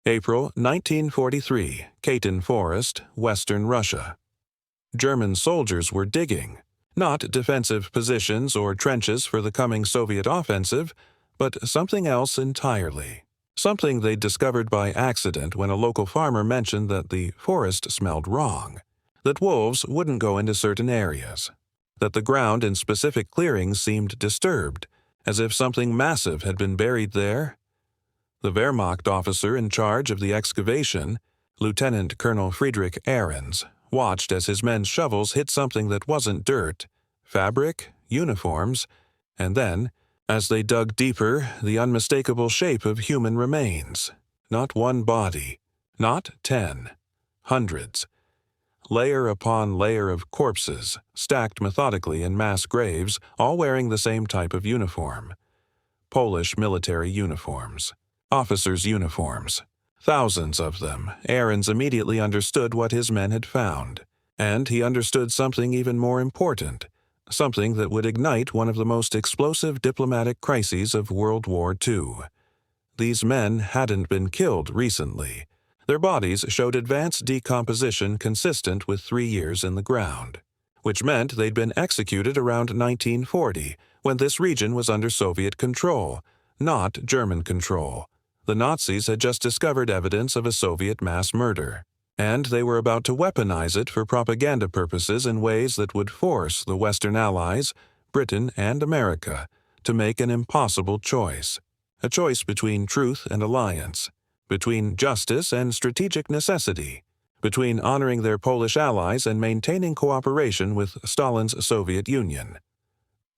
April 1943, Katyn Forest, Western Russia. German soldiers were digging, not defensive positions or trenches for the coming Soviet offensive, but something else entirely. Something they discovered by accident when a local farmer mentioned that the forest smelled wrong, that wolves wouldn't go into certain areas, that the ground in specific clearings seemed disturbed, as if something massive had been buried there. The Wehrmacht officer in charge of the excavation, Lieutenant Colonel Friedrich Ahrens, watched as his men's shovels hit something that wasn't dirt, fabric, uniforms, and then, as they dug deeper, the unmistakable shape of human remains. Not one body, not 10, hundreds. Layer upon layer of corpses, stacked methodically in mass graves, all wearing the same type of uniform. Polish military uniforms. Officers' uniforms. Thousands of them. Ahrens immediately understood what his men had found. And he understood something even more important, something that would ignite one of the most explosive diplomatic crises of World War II. These men hadn't been killed recently. Their bodies showed advanced decomposition consistent with 3 years in the ground, which meant they'd been executed around 1940, when this region was under Soviet control, not German control. The Nazis had just discovered evidence of a Soviet mass murder, and they were about to weaponize it for propaganda purposes in ways that would force the Western Allies, Britain and America, to make an impossible choice. A choice between truth and alliance, between justice and strategic necessity, between honoring their Polish allies and maintaining cooperation with Stalin's Soviet Union.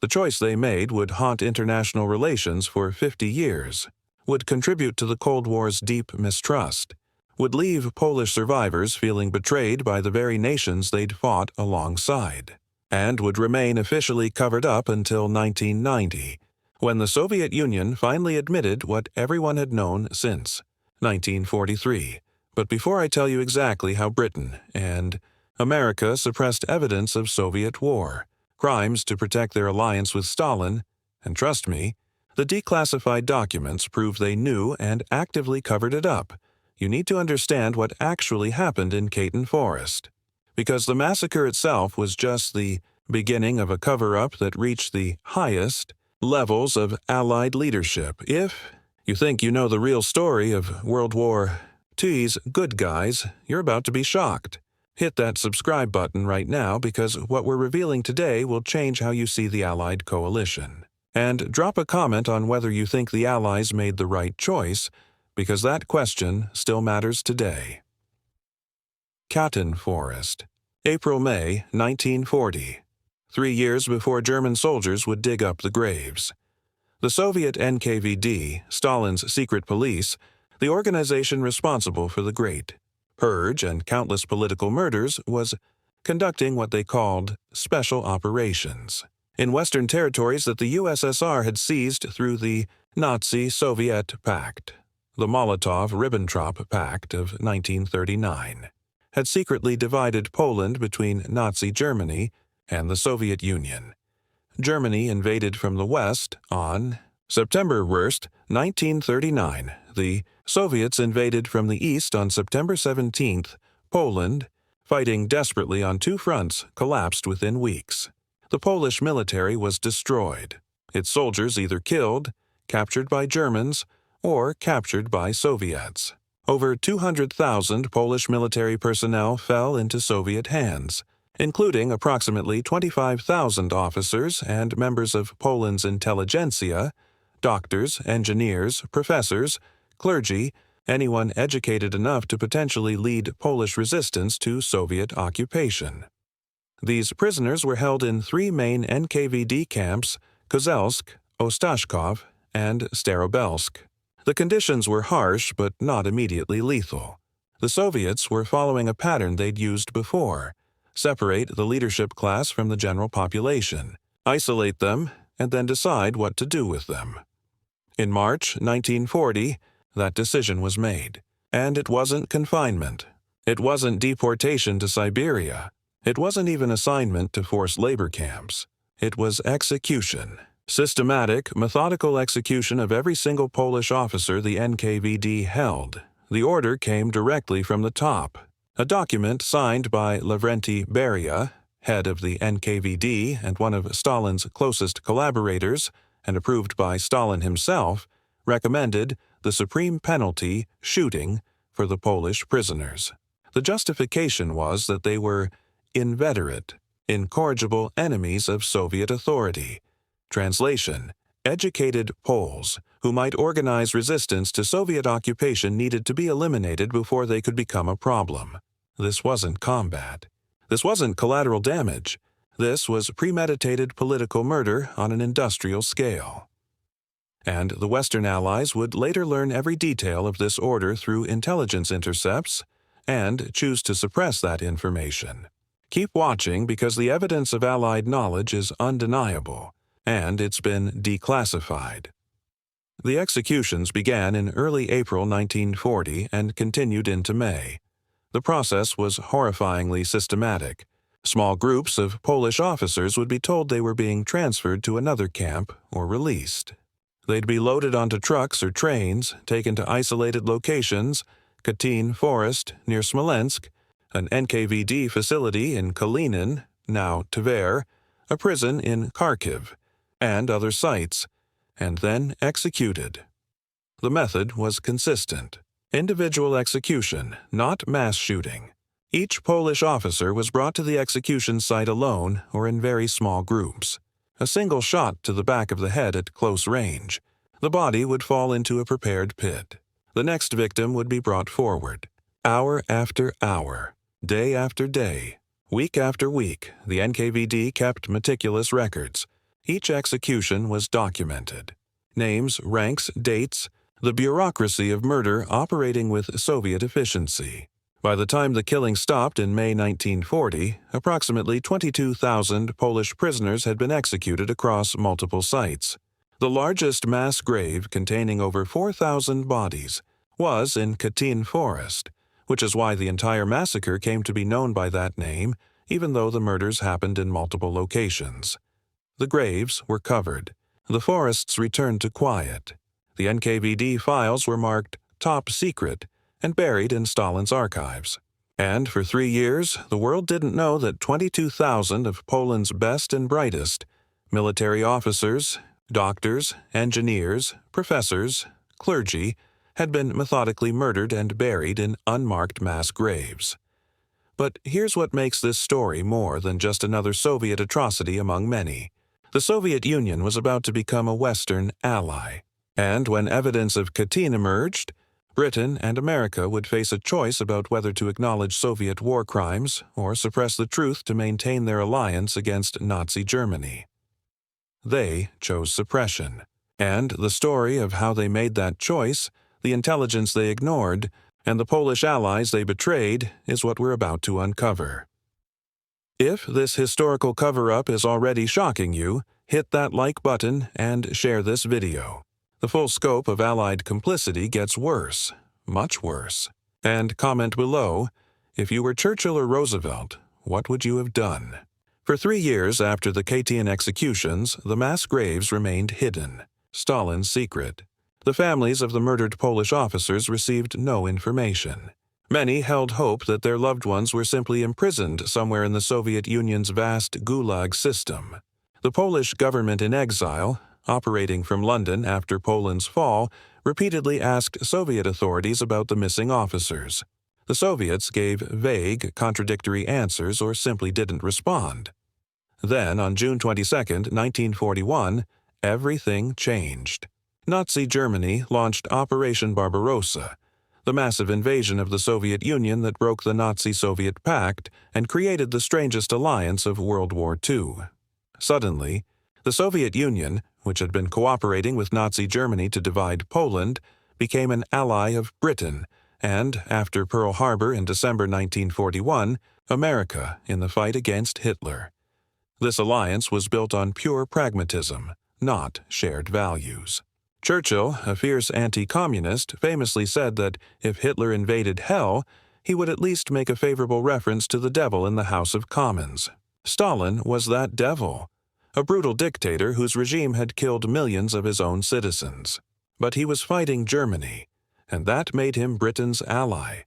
The choice they made would haunt international relations for 50 years, would contribute to the Cold War's deep mistrust, would leave Polish survivors feeling betrayed by the very nations they'd fought alongside, and would remain officially covered up until 1990, when the Soviet Union finally admitted what everyone had known since 1943. But before I tell you exactly how Britain and America suppressed evidence of Soviet war, crimes to protect their alliance with Stalin, and trust me, the declassified documents prove they knew and actively covered it up, you need to understand what actually happened in Katyn Forest. Because the massacre itself was just the beginning of a cover-up that reached the highest levels of Allied leadership. If you think you know the real story of World War II's good guys, you're about to be shocked. Hit that subscribe button right now because what we're revealing today will change how you see the Allied coalition. And drop a comment on whether you think the Allies made the right choice, because that question still matters today. Katyn Forest, April-May 1940. 3 years before German soldiers would dig up the graves. The Soviet NKVD, Stalin's secret police, the organization responsible for the Great Purge and countless political murders, was conducting what they called special operations in Western territories that the USSR had seized through the Nazi-Soviet pact. The Molotov-Ribbentrop Pact of 1939 had secretly divided Poland between Nazi Germany and the Soviet Union. Germany invaded from the west on September 1st, 1939. The Soviets invaded from the east on September 17th. Poland, fighting desperately on 2 fronts, collapsed within weeks. The Polish military was destroyed, its soldiers either killed, captured by Germans, or captured by Soviets. Over 200,000 Polish military personnel fell into Soviet hands, including approximately 25,000 officers and members of Poland's intelligentsia, doctors, engineers, professors, clergy, anyone educated enough to potentially lead Polish resistance to Soviet occupation. These prisoners were held in 3 main NKVD camps, Kozelsk, Ostashkov, and Starobelsk. The conditions were harsh but not immediately lethal. The Soviets were following a pattern they'd used before: separate the leadership class from the general population, isolate them, and then decide what to do with them. In March 1940, that decision was made. And it wasn't confinement. It wasn't deportation to Siberia. It wasn't even assignment to forced labor camps. It was execution. Systematic, methodical execution of every single Polish officer the NKVD held. The order came directly from the top, a document signed by Lavrenti Beria, head of the NKVD and one of Stalin's closest collaborators, and approved by Stalin himself, recommended the supreme penalty, shooting, for the Polish prisoners. The justification was that they were inveterate, incorrigible enemies of Soviet authority. Translation: educated Poles who might organize resistance to Soviet occupation needed to be eliminated before they could become a problem. This wasn't combat. This wasn't collateral damage. This was premeditated political murder on an industrial scale. And the Western Allies would later learn every detail of this order through intelligence intercepts and choose to suppress that information. Keep watching because the evidence of Allied knowledge is undeniable, and it's been declassified. The executions began in early April 1940 and continued into May. The process was horrifyingly systematic. Small groups of Polish officers would be told they were being transferred to another camp or released. They'd be loaded onto trucks or trains, taken to isolated locations, Katyn Forest near Smolensk, an NKVD facility in Kalinin, now Tver, a prison in Kharkiv, and other sites, and then executed. The method was consistent. Individual execution, not mass shooting. Each Polish officer was brought to the execution site alone or in very small groups. A single shot to the back of the head at close range. The body would fall into a prepared pit. The next victim would be brought forward. Hour after hour, day after day, week after week, the NKVD kept meticulous records. Each execution was documented. Names, ranks, dates, the bureaucracy of murder operating with Soviet efficiency. By the time the killing stopped in May 1940, approximately 22,000 Polish prisoners had been executed across multiple sites. The largest mass grave, containing over 4,000 bodies, was in Katyn Forest, which is why the entire massacre came to be known by that name, even though the murders happened in multiple locations. The graves were covered. The forests returned to quiet. The NKVD files were marked top secret and buried in Stalin's archives. And for 3 years, the world didn't know that 22,000 of Poland's best and brightest, military officers, doctors, engineers, professors, clergy, had been methodically murdered and buried in unmarked mass graves. But here's what makes this story more than just another Soviet atrocity among many. The Soviet Union was about to become a Western ally, and when evidence of Katyn emerged, Britain and America would face a choice about whether to acknowledge Soviet war crimes or suppress the truth to maintain their alliance against Nazi Germany. They chose suppression, and the story of how they made that choice, the intelligence they ignored, and the Polish allies they betrayed is what we're about to uncover. If this historical cover-up is already shocking you, hit that like button and share this video. The full scope of Allied complicity gets worse, much worse. And comment below, if you were Churchill or Roosevelt, what would you have done? For 3 years after the Katyn executions, the mass graves remained hidden, Stalin's secret. The families of the murdered Polish officers received no information. Many held hope that their loved ones were simply imprisoned somewhere in the Soviet Union's vast Gulag system. The Polish government in exile, operating from London after Poland's fall, repeatedly asked Soviet authorities about the missing officers. The Soviets gave vague, contradictory answers or simply didn't respond. Then, on June 22, 1941, everything changed. Nazi Germany launched Operation Barbarossa, the massive invasion of the Soviet Union that broke the Nazi-Soviet pact and created the strangest alliance of World War II. Suddenly, the Soviet Union, which had been cooperating with Nazi Germany to divide Poland, became an ally of Britain, and, after Pearl Harbor in December 1941, America in the fight against Hitler. This alliance was built on pure pragmatism, not shared values. Churchill, a fierce anti-communist, famously said that if Hitler invaded hell, he would at least make a favorable reference to the devil in the House of Commons. Stalin was that devil, a brutal dictator whose regime had killed millions of his own citizens. But he was fighting Germany, and that made him Britain's ally.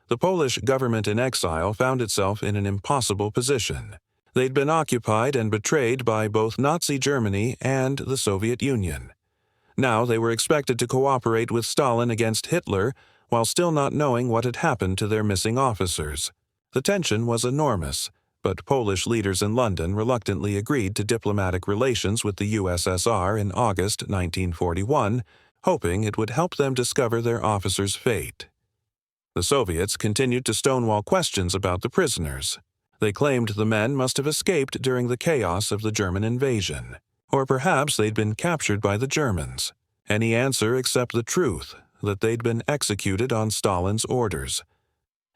The Polish government in exile found itself in an impossible position. They'd been occupied and betrayed by both Nazi Germany and the Soviet Union. Now they were expected to cooperate with Stalin against Hitler while still not knowing what had happened to their missing officers. The tension was enormous, but Polish leaders in London reluctantly agreed to diplomatic relations with the USSR in August 1941, hoping it would help them discover their officers' fate. The Soviets continued to stonewall questions about the prisoners. They claimed the men must have escaped during the chaos of the German invasion, or perhaps they'd been captured by the Germans. Any answer except the truth, that they'd been executed on Stalin's orders.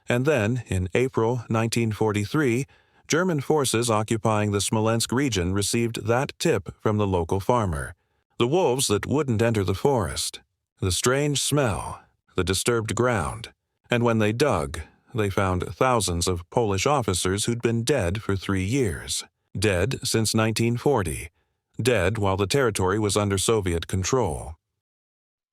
And then, in April 1943, German forces occupying the Smolensk region received that tip from the local farmer. The wolves that wouldn't enter the forest, the strange smell, the disturbed ground, and when they dug, they found thousands of Polish officers who'd been dead for 3 years. Dead since 1940. Dead while the territory was under Soviet control.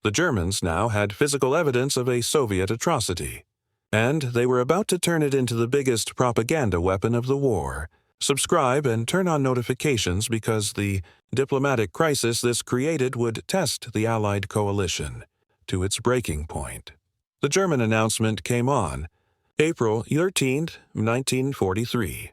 The Germans now had physical evidence of a Soviet atrocity, and they were about to turn it into the biggest propaganda weapon of the war. Subscribe and turn on notifications because the diplomatic crisis this created would test the Allied coalition to its breaking point. The German announcement came on April 13, 1943.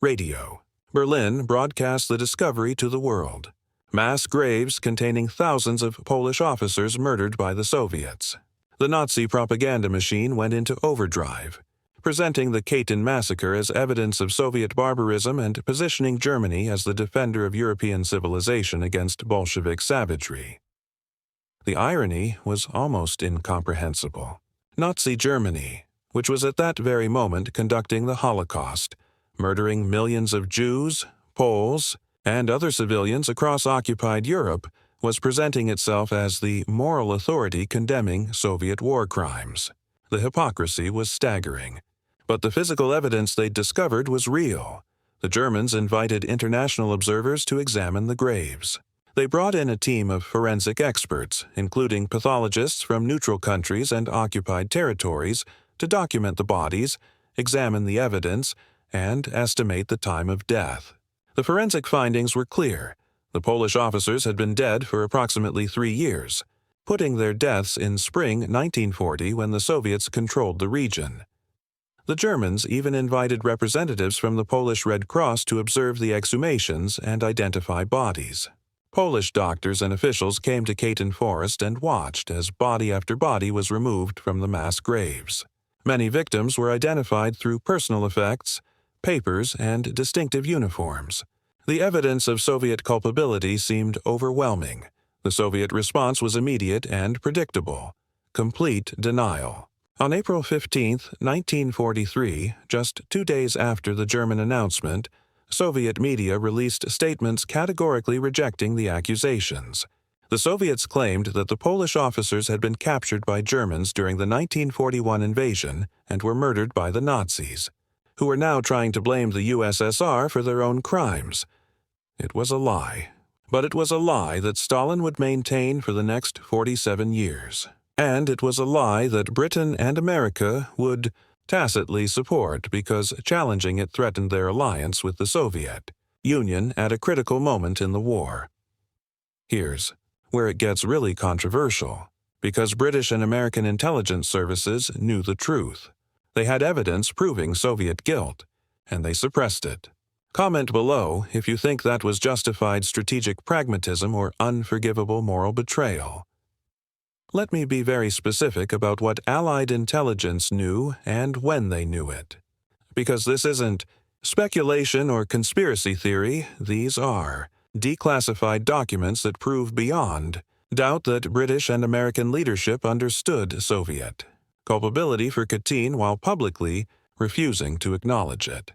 Radio. Berlin broadcast the discovery to the world. Mass graves containing thousands of Polish officers murdered by the Soviets. The Nazi propaganda machine went into overdrive, presenting the Katyn Massacre as evidence of Soviet barbarism and positioning Germany as the defender of European civilization against Bolshevik savagery. The irony was almost incomprehensible. Nazi Germany, which was at that very moment conducting the Holocaust, murdering millions of Jews, Poles, and other civilians across occupied Europe, was presenting itself as the moral authority condemning Soviet war crimes. The hypocrisy was staggering. But the physical evidence they'd discovered was real. The Germans invited international observers to examine the graves. They brought in a team of forensic experts, including pathologists from neutral countries and occupied territories, to document the bodies, examine the evidence, and estimate the time of death. The forensic findings were clear. The Polish officers had been dead for approximately 3 years, putting their deaths in spring 1940 when the Soviets controlled the region. The Germans even invited representatives from the Polish Red Cross to observe the exhumations and identify bodies. Polish doctors and officials came to Katyn Forest and watched as body after body was removed from the mass graves. Many victims were identified through personal effects, papers, and distinctive uniforms. The evidence of Soviet culpability seemed overwhelming. The Soviet response was immediate and predictable: complete denial. On April 15, 1943, just 2 days after the German announcement, Soviet media released statements categorically rejecting the accusations. The Soviets claimed that the Polish officers had been captured by Germans during the 1941 invasion and were murdered by the Nazis, who were now trying to blame the USSR for their own crimes. It was a lie. But it was a lie that Stalin would maintain for the next 47 years. And it was a lie that Britain and America would tacitly support because challenging it threatened their alliance with the Soviet Union at a critical moment in the war. Here's where it gets really controversial, because British and American intelligence services knew the truth. They had evidence proving Soviet guilt, and they suppressed it. Comment below if you think that was justified strategic pragmatism or unforgivable moral betrayal. Let me be very specific about what Allied intelligence knew and when they knew it. Because this isn't speculation or conspiracy theory, these are declassified documents that prove beyond doubt that British and American leadership understood Soviet culpability for Katyn while publicly refusing to acknowledge it.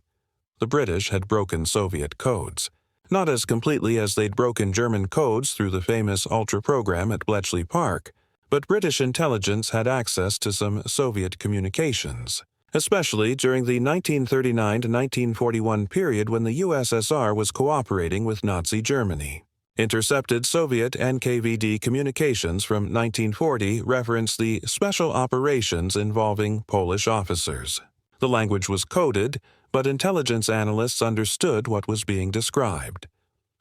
The British had broken Soviet codes, not as completely as they'd broken German codes through the famous Ultra program at Bletchley Park, but British intelligence had access to some Soviet communications, especially during the 1939 to 1941 period when the USSR was cooperating with Nazi Germany. Intercepted Soviet NKVD communications from 1940 reference the special operations involving Polish officers. The language was coded, but intelligence analysts understood what was being described.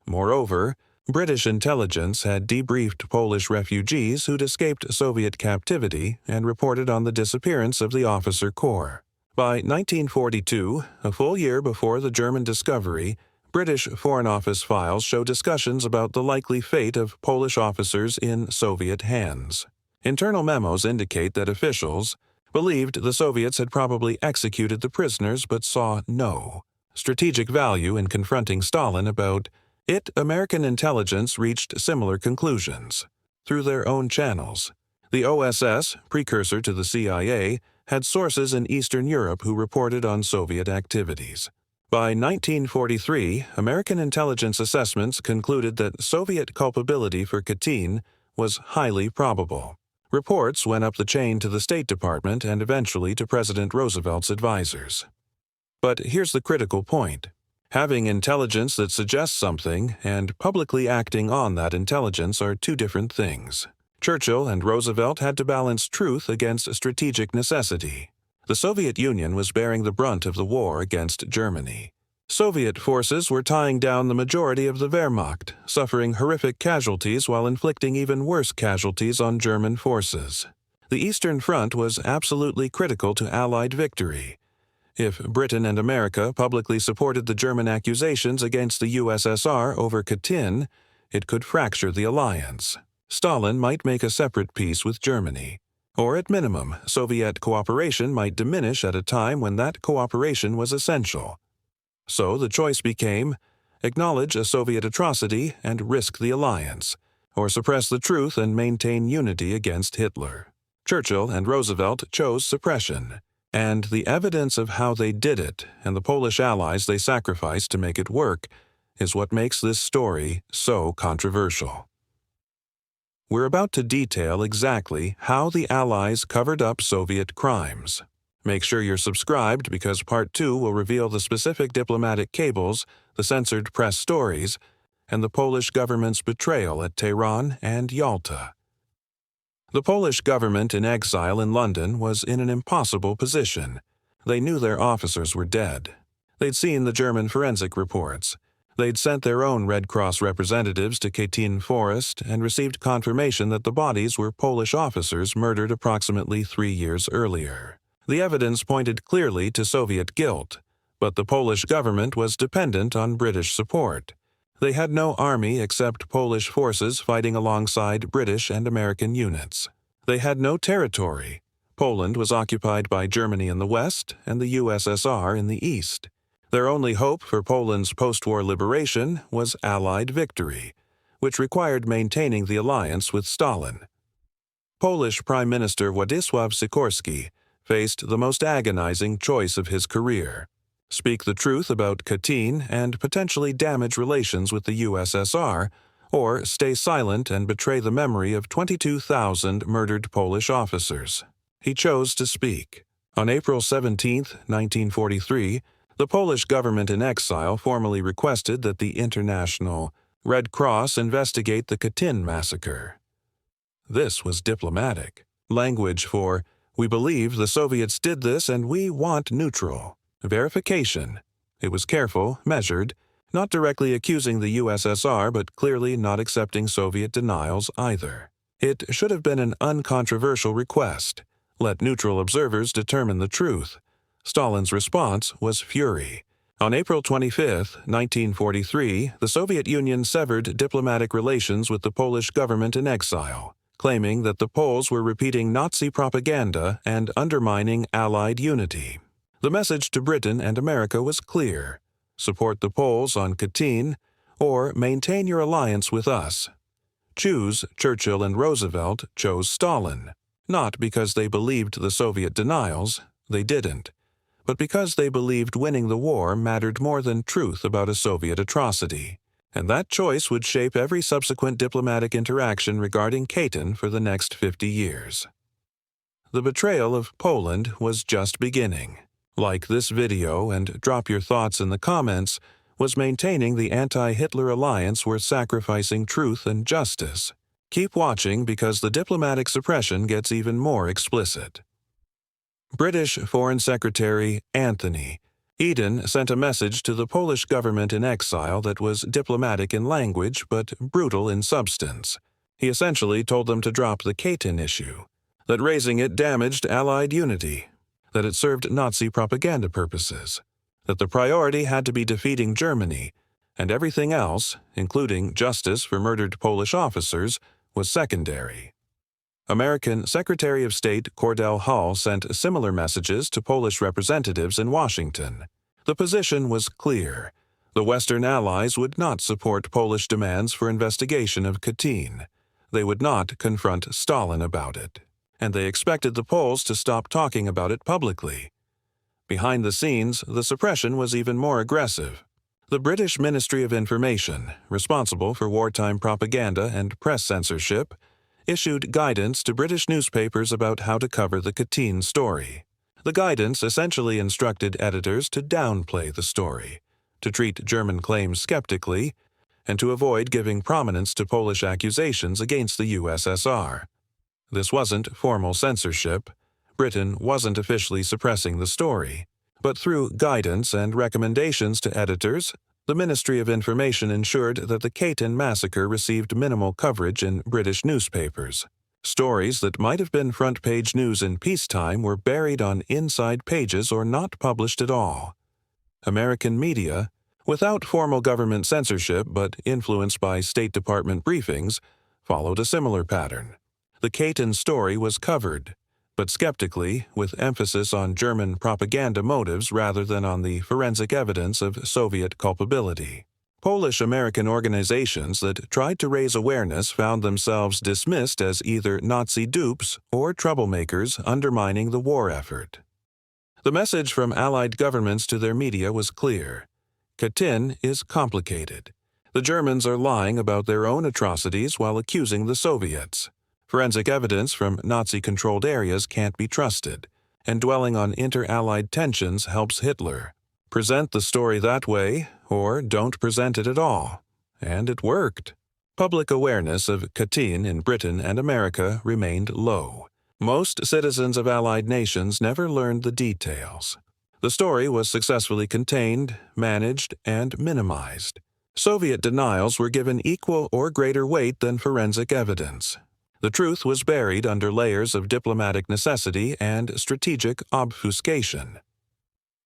Moreover, British intelligence had debriefed Polish refugees who'd escaped Soviet captivity and reported on the disappearance of the officer corps. By 1942, a full year before the German discovery, British Foreign Office files show discussions about the likely fate of Polish officers in Soviet hands. Internal memos indicate that officials believed the Soviets had probably executed the prisoners but saw no strategic value in confronting Stalin about it. American intelligence reached similar conclusions. Through their own channels, the OSS, precursor to the CIA, had sources in Eastern Europe who reported on Soviet activities. By 1943, American intelligence assessments concluded that Soviet culpability for Katyn was highly probable. Reports went up the chain to the State Department and eventually to President Roosevelt's advisors. But here's the critical point. Having intelligence that suggests something and publicly acting on that intelligence are two different things. Churchill and Roosevelt had to balance truth against strategic necessity. The Soviet Union was bearing the brunt of the war against Germany. Soviet forces were tying down the majority of the Wehrmacht, suffering horrific casualties while inflicting even worse casualties on German forces. The Eastern Front was absolutely critical to Allied victory. If Britain and America publicly supported the German accusations against the USSR over Katyn, it could fracture the alliance. Stalin might make a separate peace with Germany. Or at minimum, Soviet cooperation might diminish at a time when that cooperation was essential. So the choice became, acknowledge a Soviet atrocity and risk the alliance, or suppress the truth and maintain unity against Hitler. Churchill and Roosevelt chose suppression, and the evidence of how they did it and the Polish allies they sacrificed to make it work is what makes this story so controversial. We're about to detail exactly how the Allies covered up Soviet crimes. Make sure you're subscribed because Part 2 will reveal the specific diplomatic cables, the censored press stories, and the Polish government's betrayal at Tehran and Yalta. The Polish government in exile in London was in an impossible position. They knew their officers were dead. They'd seen the German forensic reports. They'd sent their own Red Cross representatives to Katyn Forest and received confirmation that the bodies were Polish officers murdered approximately 3 years earlier. The evidence pointed clearly to Soviet guilt, but the Polish government was dependent on British support. They had no army except Polish forces fighting alongside British and American units. They had no territory. Poland was occupied by Germany in the west and the USSR in the east. Their only hope for Poland's post-war liberation was Allied victory, which required maintaining the alliance with Stalin. Polish Prime Minister Władysław Sikorski faced the most agonizing choice of his career: speak the truth about Katyn and potentially damage relations with the USSR, or stay silent and betray the memory of 22,000 murdered Polish officers. He chose to speak. On April 17, 1943, the Polish government in exile formally requested that the International Red Cross investigate the Katyn massacre. This was diplomatic. Language for, "We believe the Soviets did this and we want neutral." Verification. It was careful, measured, not directly accusing the USSR but clearly not accepting Soviet denials either. It should have been an uncontroversial request. Let neutral observers determine the truth. Stalin's response was fury. On April 25, 1943, the Soviet Union severed diplomatic relations with the Polish government in exile, claiming that the Poles were repeating Nazi propaganda and undermining Allied unity. The message to Britain and America was clear: support the Poles on Katyn, or maintain your alliance with us. Choose Churchill and Roosevelt chose Stalin, not because they believed the Soviet denials, they didn't, but because they believed winning the war mattered more than truth about a Soviet atrocity. And that choice would shape every subsequent diplomatic interaction regarding Katyn for the next 50 years. The betrayal of Poland was just beginning. Like this video and drop your thoughts in the comments. was maintaining the anti-Hitler alliance worth sacrificing truth and justice. Keep watching because the diplomatic suppression gets even more explicit. British Foreign Secretary Anthony Eden sent a message to the Polish government in exile that was diplomatic in language but brutal in substance. He essentially told them to drop the Katyn issue, that raising it damaged Allied unity, that it served Nazi propaganda purposes, that the priority had to be defeating Germany, and everything else, including justice for murdered Polish officers, was secondary. American Secretary of State Cordell Hull sent similar messages to Polish representatives in Washington. The position was clear. The Western Allies would not support Polish demands for investigation of Katyn. They would not confront Stalin about it. And they expected the Poles to stop talking about it publicly. Behind the scenes, the suppression was even more aggressive. The British Ministry of Information, responsible for wartime propaganda and press censorship, issued guidance to British newspapers about how to cover the Katyn story. The guidance essentially instructed editors to downplay the story, to treat German claims skeptically, and to avoid giving prominence to Polish accusations against the USSR. This wasn't formal censorship. Britain wasn't officially suppressing the story. But through guidance and recommendations to editors, the Ministry of Information ensured that the Katyn massacre received minimal coverage in British newspapers. Stories that might have been front-page news in peacetime were buried on inside pages or not published at all. American media, without formal government censorship but influenced by State Department briefings, followed a similar pattern. The Katyn story was covered, but skeptically, with emphasis on German propaganda motives rather than on the forensic evidence of Soviet culpability. Polish-American organizations that tried to raise awareness found themselves dismissed as either Nazi dupes or troublemakers undermining the war effort. The message from Allied governments to their media was clear. Katyn is complicated. The Germans are lying about their own atrocities while accusing the Soviets. Forensic evidence from Nazi-controlled areas can't be trusted, and dwelling on inter-Allied tensions helps Hitler. Present the story that way, or don't present it at all. And it worked. Public awareness of Katyn in Britain and America remained low. Most citizens of Allied nations never learned the details. The story was successfully contained, managed, and minimized. Soviet denials were given equal or greater weight than forensic evidence. The truth was buried under layers of diplomatic necessity and strategic obfuscation.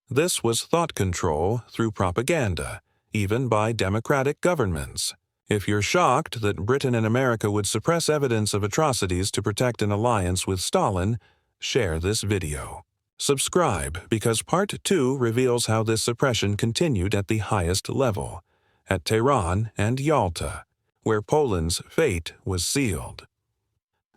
This was thought control through propaganda, even by democratic governments. If you're shocked that Britain and America would suppress evidence of atrocities to protect an alliance with Stalin, share this video. Subscribe because Part 2 reveals how this suppression continued at the highest level, at Tehran and Yalta, where Poland's fate was sealed.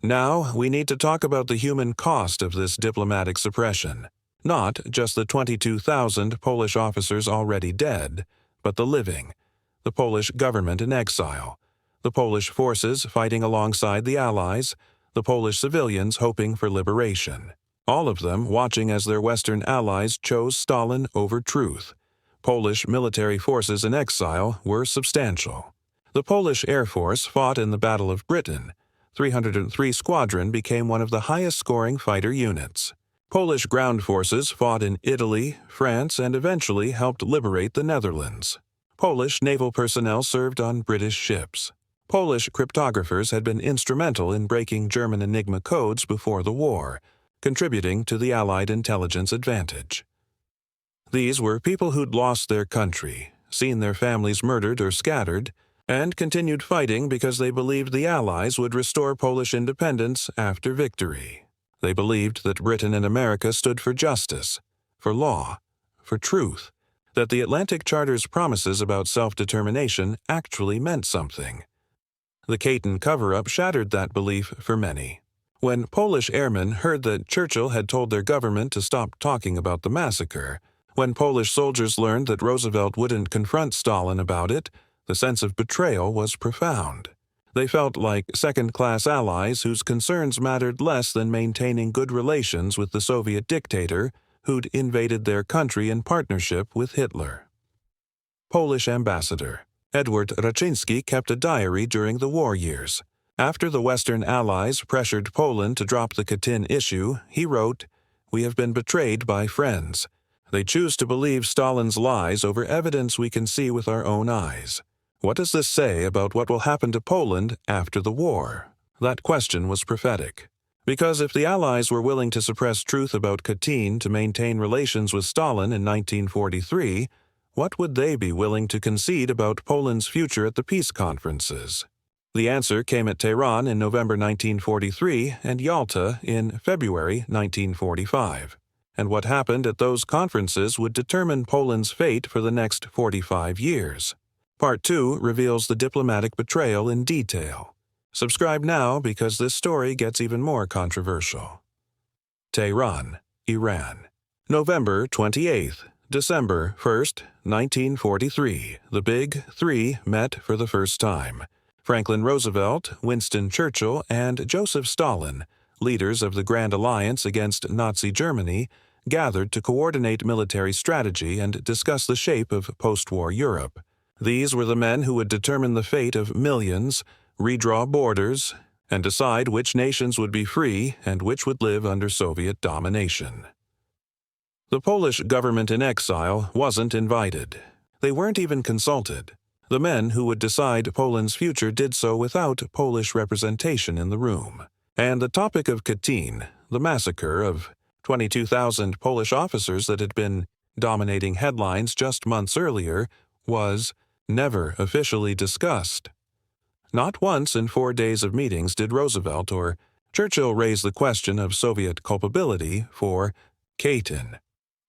Now, we need to talk about the human cost of this diplomatic suppression. Not just the 22,000 Polish officers already dead, but the living, the Polish government in exile, the Polish forces fighting alongside the Allies, the Polish civilians hoping for liberation. All of them watching as their Western allies chose Stalin over truth. Polish military forces in exile were substantial. The Polish Air Force fought in the Battle of Britain. 303 Squadron became one of the highest-scoring fighter units. Polish ground forces fought in Italy, France, and eventually helped liberate the Netherlands. Polish naval personnel served on British ships. Polish cryptographers had been instrumental in breaking German Enigma codes before the war, contributing to the Allied intelligence advantage. These were people who'd lost their country, seen their families murdered or scattered, and continued fighting because they believed the Allies would restore Polish independence after victory. They believed that Britain and America stood for justice, for law, for truth, that the Atlantic Charter's promises about self-determination actually meant something. The Katyn cover-up shattered that belief for many. When Polish airmen heard that Churchill had told their government to stop talking about the massacre, when Polish soldiers learned that Roosevelt wouldn't confront Stalin about it, the sense of betrayal was profound. They felt like second-class allies whose concerns mattered less than maintaining good relations with the Soviet dictator who'd invaded their country in partnership with Hitler. Polish ambassador. Edward Raczyński kept a diary during the war years. After the Western Allies pressured Poland to drop the Katyn issue, he wrote, "We have been betrayed by friends. They choose to believe Stalin's lies over evidence we can see with our own eyes. What does this say about what will happen to Poland after the war?" That question was prophetic. Because if the Allies were willing to suppress truth about Katyn to maintain relations with Stalin in 1943, what would they be willing to concede about Poland's future at the peace conferences? The answer came at Tehran in November 1943 and Yalta in February 1945. And what happened at those conferences would determine Poland's fate for the next 45 years. Part 2 reveals the diplomatic betrayal in detail. Subscribe now because this story gets even more controversial. Tehran, Iran. November 28th, December 1st, 1943. The Big Three met for the first time. Franklin Roosevelt, Winston Churchill, and Joseph Stalin, leaders of the Grand Alliance against Nazi Germany, gathered to coordinate military strategy and discuss the shape of post-war Europe. These were the men who would determine the fate of millions, redraw borders, and decide which nations would be free and which would live under Soviet domination. The Polish government in exile wasn't invited. They weren't even consulted. The men who would decide Poland's future did so without Polish representation in the room. And the topic of Katyn, the massacre of 22,000 Polish officers that had been dominating headlines just months earlier, was never officially discussed. Not once in 4 days of meetings did Roosevelt or Churchill raise the question of Soviet culpability for Katyn.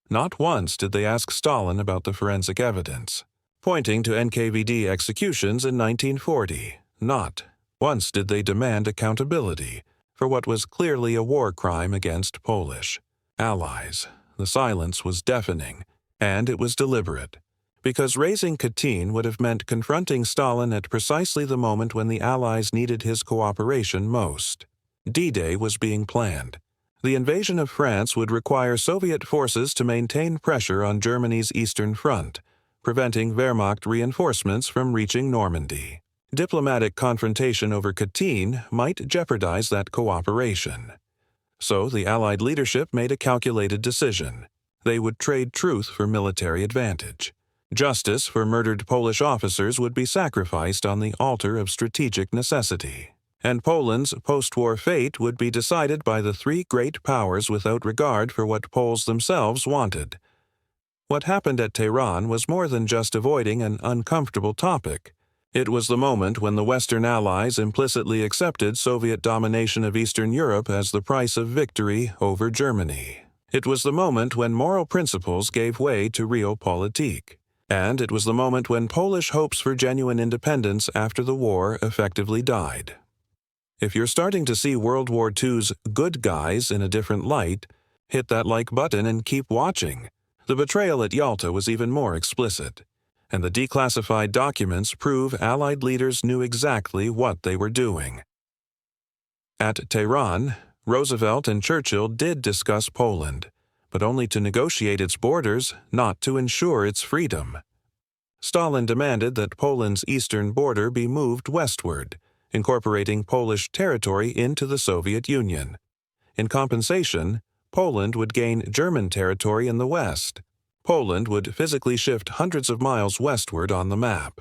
Not once did they ask Stalin about the forensic evidence, pointing to NKVD executions in 1940. Not once did they demand accountability for what was clearly a war crime against Polish allies. The silence was deafening, and it was deliberate, because raising Katyn would have meant confronting Stalin at precisely the moment when the Allies needed his cooperation most. D-Day was being planned. The invasion of France would require Soviet forces to maintain pressure on Germany's Eastern Front, preventing Wehrmacht reinforcements from reaching Normandy. Diplomatic confrontation over Katyn might jeopardize that cooperation. So the Allied leadership made a calculated decision. They would trade truth for military advantage. Justice for murdered Polish officers would be sacrificed on the altar of strategic necessity. And Poland's post-war fate would be decided by the three great powers without regard for what Poles themselves wanted. What happened at Tehran was more than just avoiding an uncomfortable topic. It was the moment when the Western Allies implicitly accepted Soviet domination of Eastern Europe as the price of victory over Germany. It was the moment when moral principles gave way to realpolitik. And it was the moment when Polish hopes for genuine independence after the war effectively died. If you're starting to see World War II's good guys in a different light, hit that like button and keep watching. The betrayal at Yalta was even more explicit, and the declassified documents prove Allied leaders knew exactly what they were doing. At Tehran, Roosevelt and Churchill did discuss Poland, but only to negotiate its borders, not to ensure its freedom. Stalin demanded that Poland's eastern border be moved westward, incorporating Polish territory into the Soviet Union. In compensation, Poland would gain German territory in the west. Poland would physically shift hundreds of miles westward on the map.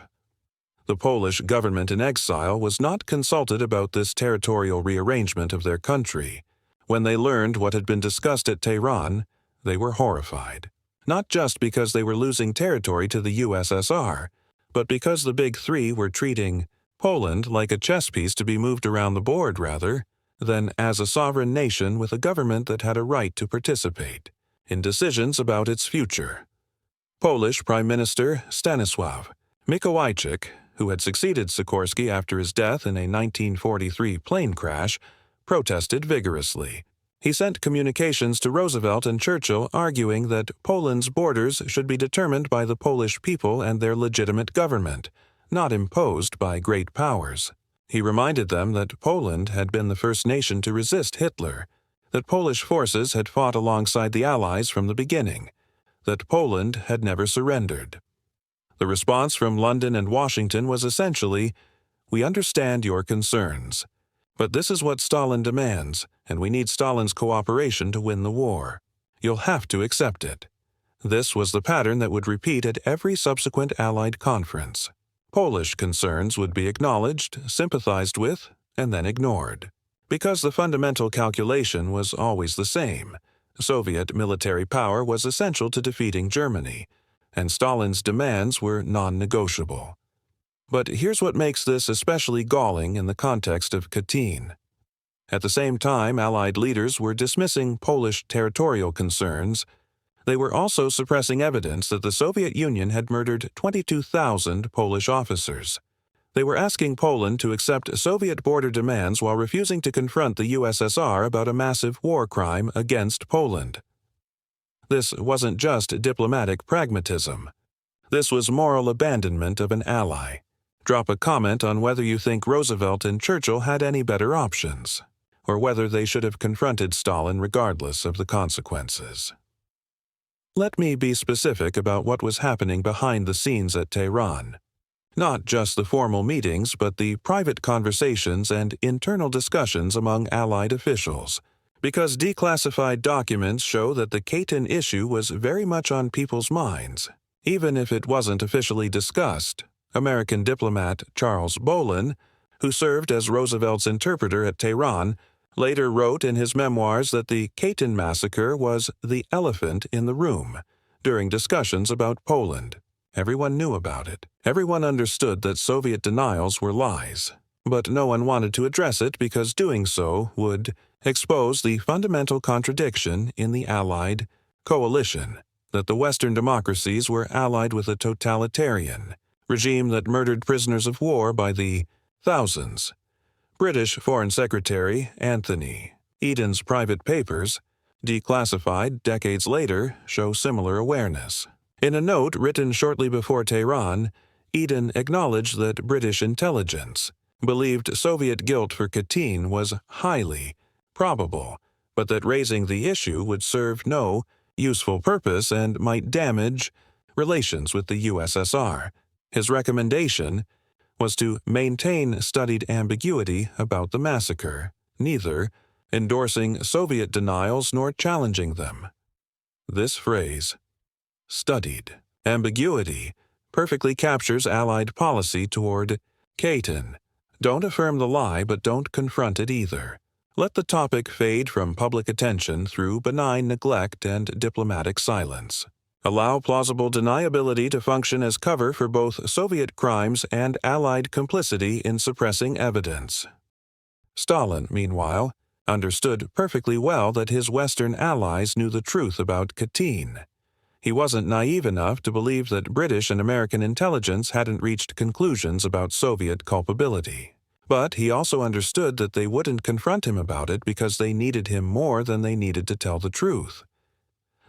The Polish government in exile was not consulted about this territorial rearrangement of their country. When they learned what had been discussed at Tehran, they were horrified. Not just because they were losing territory to the USSR, but because the Big Three were treating Poland like a chess piece to be moved around the board rather than as a sovereign nation with a government that had a right to participate in decisions about its future. Polish Prime Minister Stanisław Mikołajczyk, who had succeeded Sikorski after his death in a 1943 plane crash, protested vigorously. He sent communications to Roosevelt and Churchill arguing that Poland's borders should be determined by the Polish people and their legitimate government, not imposed by great powers. He reminded them that Poland had been the first nation to resist Hitler, that Polish forces had fought alongside the Allies from the beginning, that Poland had never surrendered. The response from London and Washington was essentially, "We understand your concerns. But this is what Stalin demands, and we need Stalin's cooperation to win the war. You'll have to accept it." This was the pattern that would repeat at every subsequent Allied conference. Polish concerns would be acknowledged, sympathized with, and then ignored. Because the fundamental calculation was always the same. Soviet military power was essential to defeating Germany, and Stalin's demands were non-negotiable. But here's what makes this especially galling in the context of Katyn. At the same time Allied leaders were dismissing Polish territorial concerns, they were also suppressing evidence that the Soviet Union had murdered 22,000 Polish officers. They were asking Poland to accept Soviet border demands while refusing to confront the USSR about a massive war crime against Poland. This wasn't just diplomatic pragmatism. This was moral abandonment of an ally. Drop a comment on whether you think Roosevelt and Churchill had any better options, or whether they should have confronted Stalin regardless of the consequences. Let me be specific about what was happening behind the scenes at Tehran. Not just the formal meetings, but the private conversations and internal discussions among Allied officials, because declassified documents show that the Katyn issue was very much on people's minds, even if it wasn't officially discussed. American diplomat Charles Bolin, who served as Roosevelt's interpreter at Tehran, later wrote in his memoirs that the Katyn massacre was the elephant in the room during discussions about Poland. Everyone knew about it. Everyone understood that Soviet denials were lies, but no one wanted to address it because doing so would expose the fundamental contradiction in the Allied coalition, that the Western democracies were allied with a totalitarian regime that murdered prisoners of war by the thousands. British Foreign Secretary Anthony Eden's private papers, declassified decades later, show similar awareness. In a note written shortly before Tehran, Eden acknowledged that British intelligence believed Soviet guilt for Katyn was highly probable, but that raising the issue would serve no useful purpose and might damage relations with the USSR. His recommendation was to maintain studied ambiguity about the massacre, neither endorsing Soviet denials nor challenging them. This phrase, studied ambiguity, perfectly captures Allied policy toward Katyn. Don't affirm the lie, but don't confront it either. Let the topic fade from public attention through benign neglect and diplomatic silence. Allow plausible deniability to function as cover for both Soviet crimes and Allied complicity in suppressing evidence. Stalin, meanwhile, understood perfectly well that his Western allies knew the truth about Katyn. He wasn't naive enough to believe that British and American intelligence hadn't reached conclusions about Soviet culpability. But he also understood that they wouldn't confront him about it because they needed him more than they needed to tell the truth.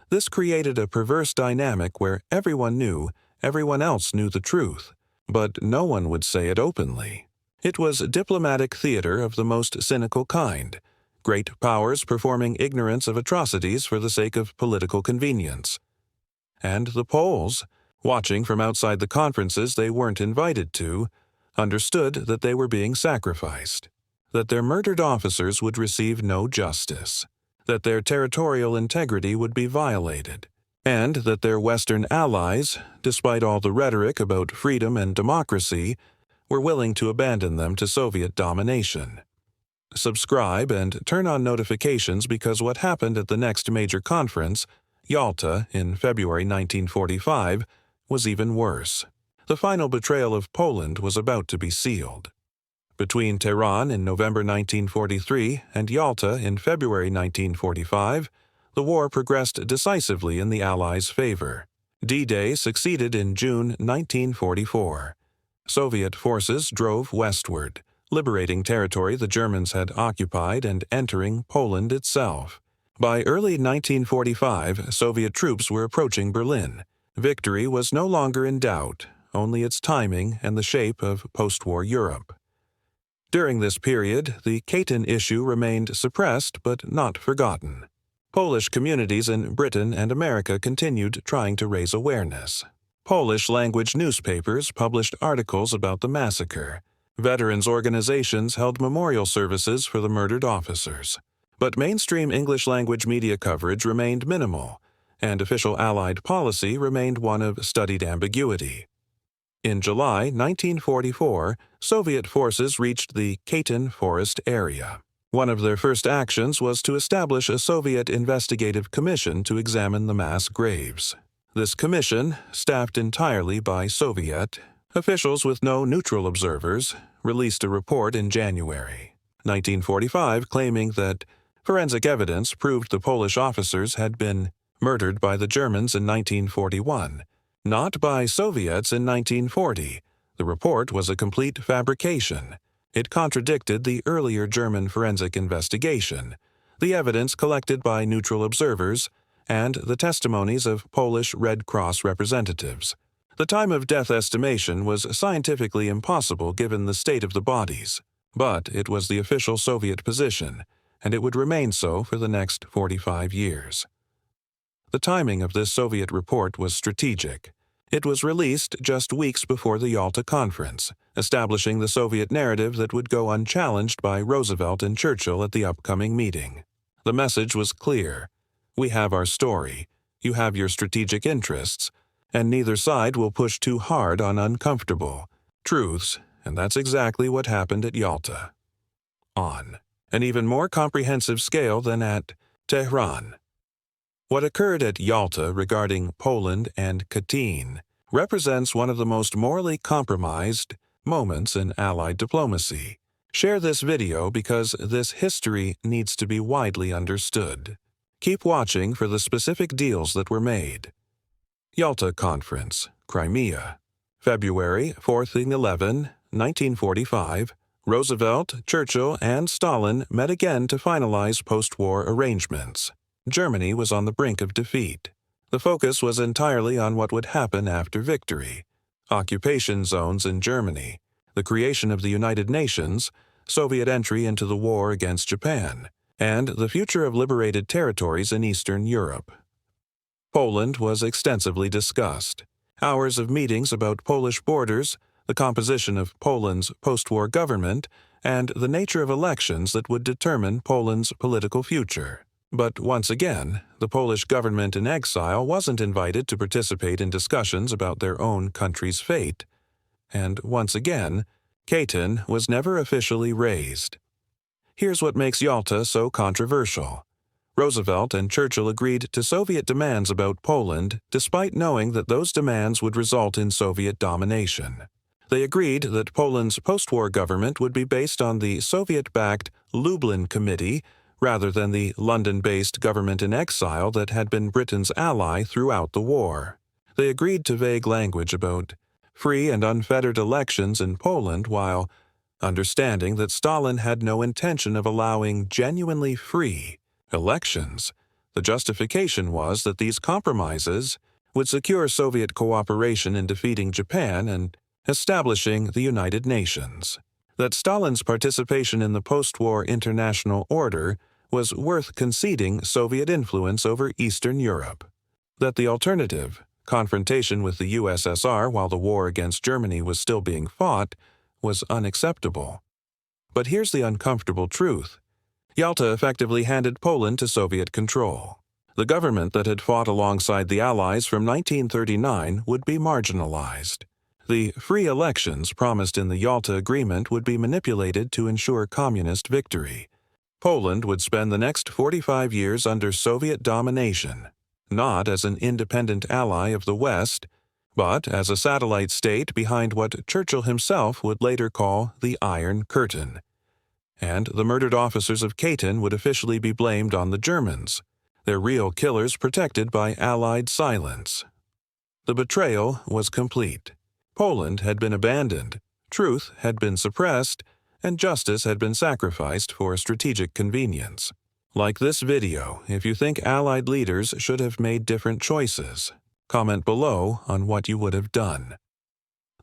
This created a perverse dynamic where everyone knew everyone else knew the truth, but no one would say it openly. It was diplomatic theater of the most cynical kind, great powers performing ignorance of atrocities for the sake of political convenience. And the Poles, watching from outside the conferences they weren't invited to, understood that they were being sacrificed, that their murdered officers would receive no justice, that their territorial integrity would be violated, and that their Western allies, despite all the rhetoric about freedom and democracy, were willing to abandon them to Soviet domination. Subscribe and turn on notifications because what happened at the next major conference, Yalta, in February 1945, was even worse. The final betrayal of Poland was about to be sealed. Between Tehran in November 1943 and Yalta in February 1945, the war progressed decisively in the Allies' favor. D-Day succeeded in June 1944. Soviet forces drove westward, liberating territory the Germans had occupied and entering Poland itself. By early 1945, Soviet troops were approaching Berlin. Victory was no longer in doubt, only its timing and the shape of post-war Europe. During this period, the Katyn issue remained suppressed but not forgotten. Polish communities in Britain and America continued trying to raise awareness. Polish-language newspapers published articles about the massacre. Veterans organizations held memorial services for the murdered officers. But mainstream English-language media coverage remained minimal, and official Allied policy remained one of studied ambiguity. In July 1944, Soviet forces reached the Katyn Forest area. One of their first actions was to establish a Soviet investigative commission to examine the mass graves. This commission, staffed entirely by Soviet officials with no neutral observers, released a report in January 1945 claiming that forensic evidence proved the Polish officers had been murdered by the Germans in 1941, not by Soviets in 1940. The report was a complete fabrication. It contradicted the earlier German forensic investigation, the evidence collected by neutral observers, and the testimonies of Polish Red Cross representatives. The time of death estimation was scientifically impossible given the state of the bodies, but it was the official Soviet position, and it would remain so for the next 45 years. The timing of this Soviet report was strategic. It was released just weeks before the Yalta Conference, establishing the Soviet narrative that would go unchallenged by Roosevelt and Churchill at the upcoming meeting. The message was clear. We have our story, you have your strategic interests, and neither side will push too hard on uncomfortable truths, and that's exactly what happened at Yalta. On an even more comprehensive scale than at Tehran. What occurred at Yalta regarding Poland and Katyn represents one of the most morally compromised moments in Allied diplomacy. Share this video because this history needs to be widely understood. Keep watching for the specific deals that were made. Yalta Conference, Crimea, February 4th and 11, 1945. Roosevelt, Churchill, and Stalin met again to finalize post-war arrangements. Germany was on the brink of defeat. The focus was entirely on what would happen after victory. Occupation zones in Germany, the creation of the United Nations, Soviet entry into the war against Japan, and the future of liberated territories in Eastern Europe. Poland was extensively discussed. Hours of meetings about Polish borders, the composition of Poland's post-war government, and the nature of elections that would determine Poland's political future. But once again, the Polish government in exile wasn't invited to participate in discussions about their own country's fate. And once again, Katyn was never officially raised. Here's what makes Yalta so controversial. Roosevelt and Churchill agreed to Soviet demands about Poland despite knowing that those demands would result in Soviet domination. They agreed that Poland's post-war government would be based on the Soviet-backed Lublin Committee rather than the London-based government in exile that had been Britain's ally throughout the war. They agreed to vague language about free and unfettered elections in Poland while understanding that Stalin had no intention of allowing genuinely free elections. The justification was that these compromises would secure Soviet cooperation in defeating Japan and establishing the United Nations. That Stalin's participation in the post-war international order was worth conceding Soviet influence over Eastern Europe. That the alternative, confrontation with the USSR while the war against Germany was still being fought, was unacceptable. But here's the uncomfortable truth. Yalta effectively handed Poland to Soviet control. The government that had fought alongside the Allies from 1939 would be marginalized. The free elections promised in the Yalta Agreement would be manipulated to ensure communist victory. Poland would spend the next 45 years under Soviet domination, not as an independent ally of the West, but as a satellite state behind what Churchill himself would later call the Iron Curtain. And the murdered officers of Katyn would officially be blamed on the Germans, their real killers protected by Allied silence. The betrayal was complete. Poland had been abandoned, truth had been suppressed, and justice had been sacrificed for strategic convenience. Like this video if you think Allied leaders should have made different choices. Comment below on what you would have done.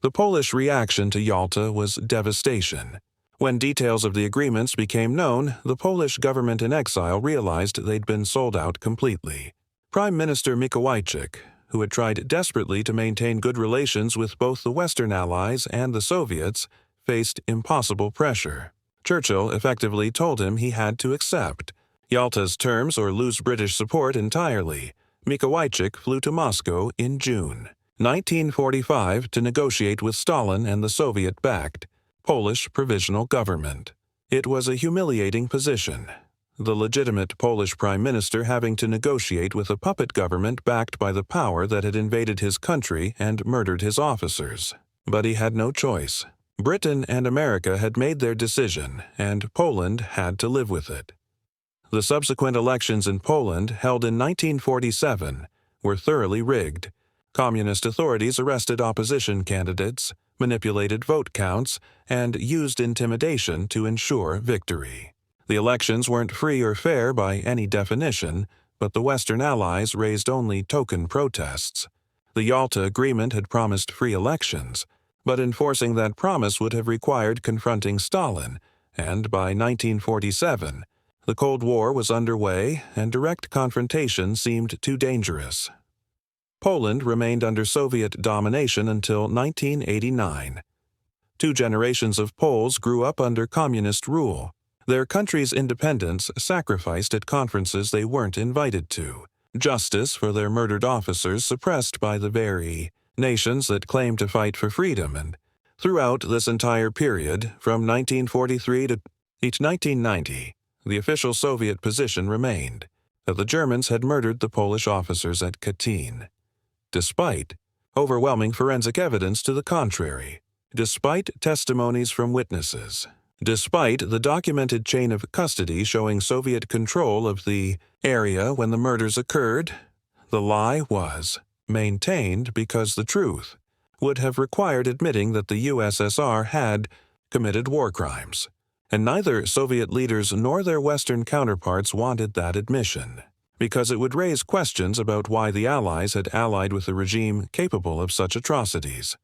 The Polish reaction to Yalta was devastation. When details of the agreements became known, the Polish government in exile realized they'd been sold out completely. Prime Minister Mikołajczyk, who had tried desperately to maintain good relations with both the Western Allies and the Soviets, faced impossible pressure. Churchill effectively told him he had to accept Yalta's terms or lose British support entirely. Mikołajczyk flew to Moscow in June 1945 to negotiate with Stalin and the Soviet-backed Polish Provisional Government. It was a humiliating position, the legitimate Polish prime minister having to negotiate with a puppet government backed by the power that had invaded his country and murdered his officers. But he had no choice. Britain and America had made their decision, and Poland had to live with it. The subsequent elections in Poland, held in 1947, were thoroughly rigged. Communist authorities arrested opposition candidates, manipulated vote counts, and used intimidation to ensure victory. The elections weren't free or fair by any definition, but the Western Allies raised only token protests. The Yalta Agreement had promised free elections, but enforcing that promise would have required confronting Stalin, and by 1947, the Cold War was underway and direct confrontation seemed too dangerous. Poland remained under Soviet domination until 1989. 2 generations of Poles grew up under communist rule. Their country's independence sacrificed at conferences they weren't invited to. Justice for their murdered officers suppressed by the very nations that claimed to fight for freedom, and throughout this entire period, from 1943 to 1990, the official Soviet position remained that the Germans had murdered the Polish officers at Katyn, despite overwhelming forensic evidence to the contrary, despite testimonies from witnesses, despite the documented chain of custody showing Soviet control of the area when the murders occurred. The lie was maintained because the truth would have required admitting that the USSR had committed war crimes, and neither Soviet leaders nor their Western counterparts wanted that admission, because it would raise questions about why the Allies had allied with a regime capable of such atrocities.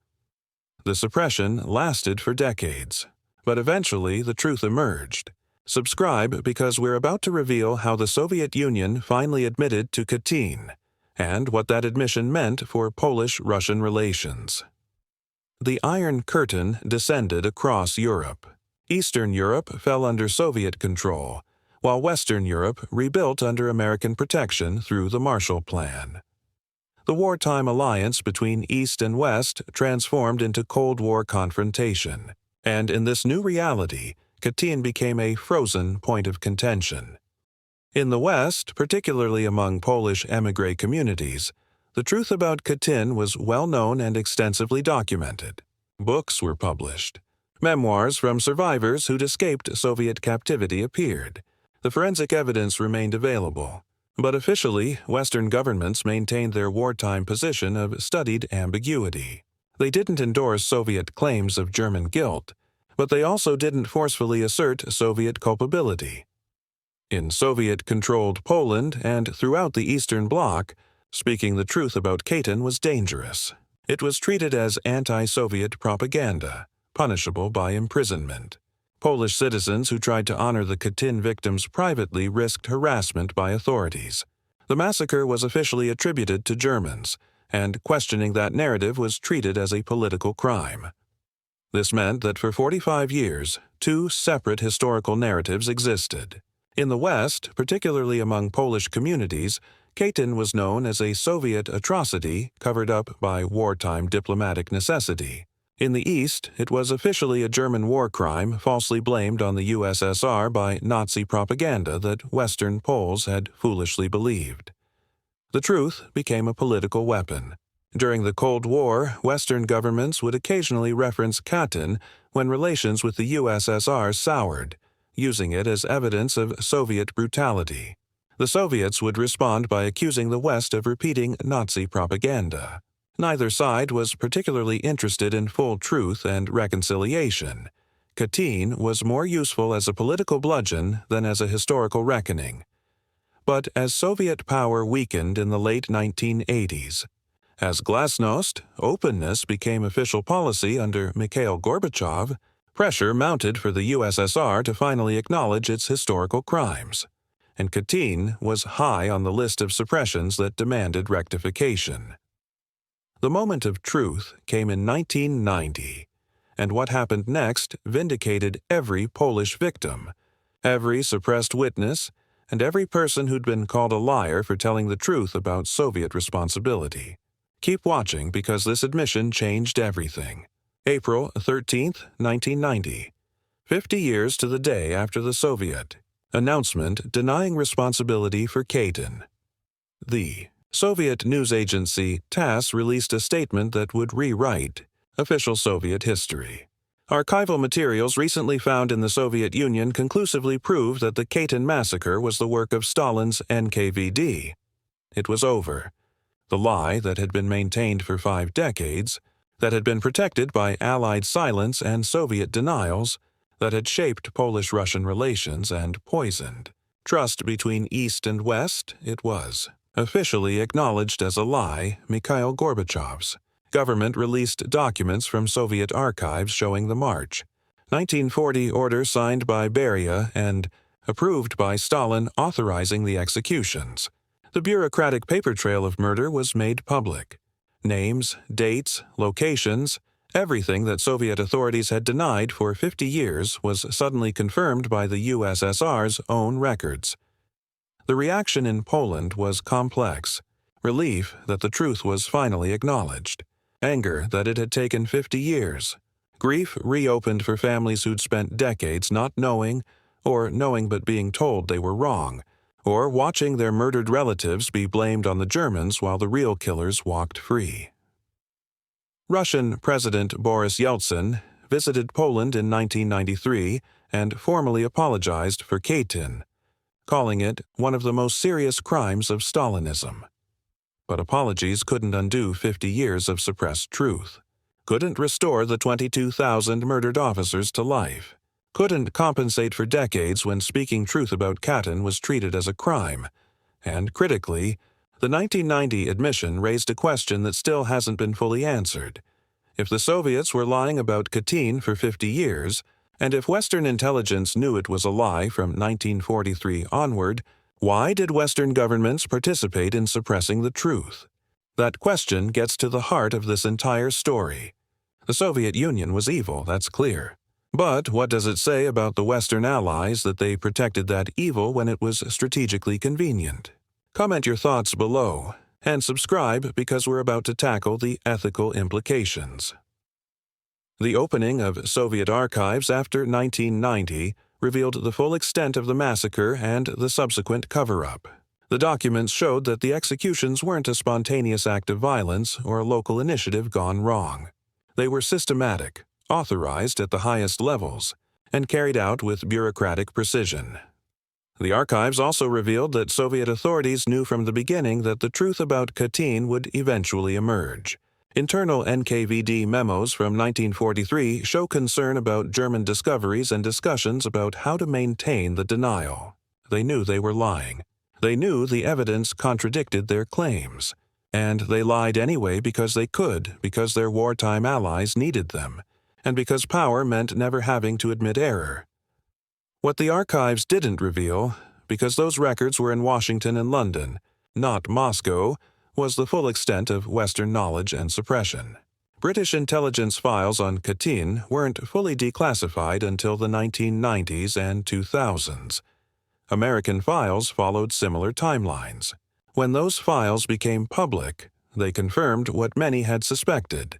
The suppression lasted for decades, but eventually the truth emerged. Subscribe because we're about to reveal how the Soviet Union finally admitted to Katyn, and what that admission meant for Polish-Russian relations. The Iron Curtain descended across Europe. Eastern Europe fell under Soviet control, while Western Europe rebuilt under American protection through the Marshall Plan. The wartime alliance between East and West transformed into Cold War confrontation, and in this new reality, Katyn became a frozen point of contention. In the West, particularly among Polish émigré communities, the truth about Katyn was well known and extensively documented. Books were published. Memoirs from survivors who'd escaped Soviet captivity appeared. The forensic evidence remained available, but officially, Western governments maintained their wartime position of studied ambiguity. They didn't endorse Soviet claims of German guilt, but they also didn't forcefully assert Soviet culpability. In Soviet-controlled Poland and throughout the Eastern Bloc, speaking the truth about Katyn was dangerous. It was treated as anti-Soviet propaganda, punishable by imprisonment. Polish citizens who tried to honor the Katyn victims privately risked harassment by authorities. The massacre was officially attributed to Germans, and questioning that narrative was treated as a political crime. This meant that for 45 years, 2 separate historical narratives existed. In the West, particularly among Polish communities, Katyn was known as a Soviet atrocity covered up by wartime diplomatic necessity. In the East, it was officially a German war crime falsely blamed on the USSR by Nazi propaganda that Western Poles had foolishly believed. The truth became a political weapon. During the Cold War, Western governments would occasionally reference Katyn when relations with the USSR soured, using it as evidence of Soviet brutality. The Soviets would respond by accusing the West of repeating Nazi propaganda. Neither side was particularly interested in full truth and reconciliation. Katyn was more useful as a political bludgeon than as a historical reckoning. But as Soviet power weakened in the late 1980s, as glasnost, openness became official policy under Mikhail Gorbachev, pressure mounted for the USSR to finally acknowledge its historical crimes, and Katyn was high on the list of suppressions that demanded rectification. The moment of truth came in 1990, and what happened next vindicated every Polish victim, every suppressed witness, and every person who'd been called a liar for telling the truth about Soviet responsibility. Keep watching because this admission changed everything. April 13, 1990. 50 years to the day after the Soviet announcement denying responsibility for Katyn. The Soviet news agency TASS released a statement that would rewrite official Soviet history. Archival materials recently found in the Soviet Union conclusively prove that the Katyn massacre was the work of Stalin's NKVD. It was over. The lie that had been maintained for 5 decades, that had been protected by Allied silence and Soviet denials, that had shaped Polish-Russian relations and poisoned trust between East and West, it was officially acknowledged as a lie. Mikhail Gorbachev's government released documents from Soviet archives showing the March 1940 order signed by Beria and approved by Stalin authorizing the executions. The bureaucratic paper trail of murder was made public. Names, dates, locations, everything that Soviet authorities had denied for 50 years was suddenly confirmed by the USSR's own records. The reaction in Poland was complex. Relief that the truth was finally acknowledged. Anger that it had taken 50 years. Grief reopened for families who'd spent decades not knowing, or knowing but being told they were wrong, or watching their murdered relatives be blamed on the Germans while the real killers walked free. Russian President Boris Yeltsin visited Poland in 1993 and formally apologized for Katyn, calling it one of the most serious crimes of Stalinism. But apologies couldn't undo 50 years of suppressed truth, couldn't restore the 22,000 murdered officers to life, couldn't compensate for decades when speaking truth about Katyn was treated as a crime, and critically, the 1990 admission raised a question that still hasn't been fully answered. If the Soviets were lying about Katyn for 50 years, and if Western intelligence knew it was a lie from 1943 onward, why did Western governments participate in suppressing the truth? That question gets to the heart of this entire story. The Soviet Union was evil, that's clear. But what does it say about the Western allies that they protected that evil when it was strategically convenient? Comment your thoughts below, and subscribe because we're about to tackle the ethical implications. The opening of Soviet archives after 1990 revealed the full extent of the massacre and the subsequent cover-up. The documents showed that the executions weren't a spontaneous act of violence or a local initiative gone wrong. They were systematic, authorized at the highest levels, and carried out with bureaucratic precision. The archives also revealed that Soviet authorities knew from the beginning that the truth about Katyn would eventually emerge. Internal NKVD memos from 1943 show concern about German discoveries and discussions about how to maintain the denial. They knew they were lying. They knew the evidence contradicted their claims. And they lied anyway because they could, because their wartime allies needed them, and because power meant never having to admit error. What the archives didn't reveal, because those records were in Washington and London, not Moscow, was the full extent of Western knowledge and suppression. British intelligence files on Katyn weren't fully declassified until the 1990s and 2000s. American files followed similar timelines. When those files became public, they confirmed what many had suspected.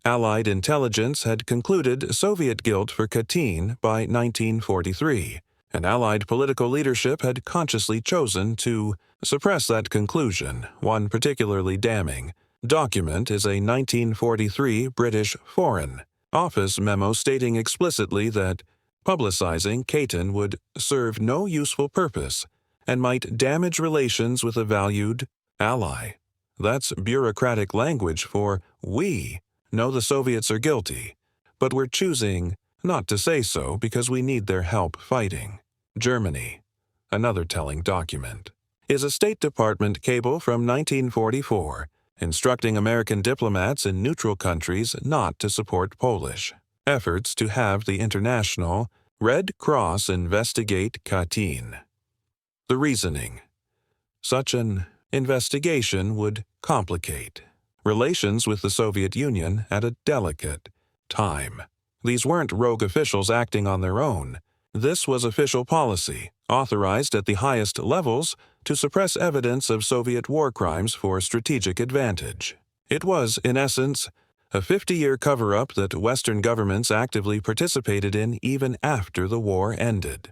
Allied intelligence had concluded Soviet guilt for Katyn by 1943, and Allied political leadership had consciously chosen to suppress that conclusion. One particularly damning document is a 1943 British Foreign Office memo stating explicitly that publicizing Katyn would serve no useful purpose and might damage relations with a valued ally. That's bureaucratic language for we know the Soviets are guilty, but we're choosing not to say so because we need their help fighting. Germany, another telling document, is a State Department cable from 1944 instructing American diplomats in neutral countries not to support Polish efforts to have the International Red Cross investigate Katyn. The reasoning: such an investigation would complicate relations with the Soviet Union at a delicate time. These weren't rogue officials acting on their own. This was official policy, authorized at the highest levels to suppress evidence of Soviet war crimes for strategic advantage. It was, in essence, a 50-year cover-up that Western governments actively participated in even after the war ended.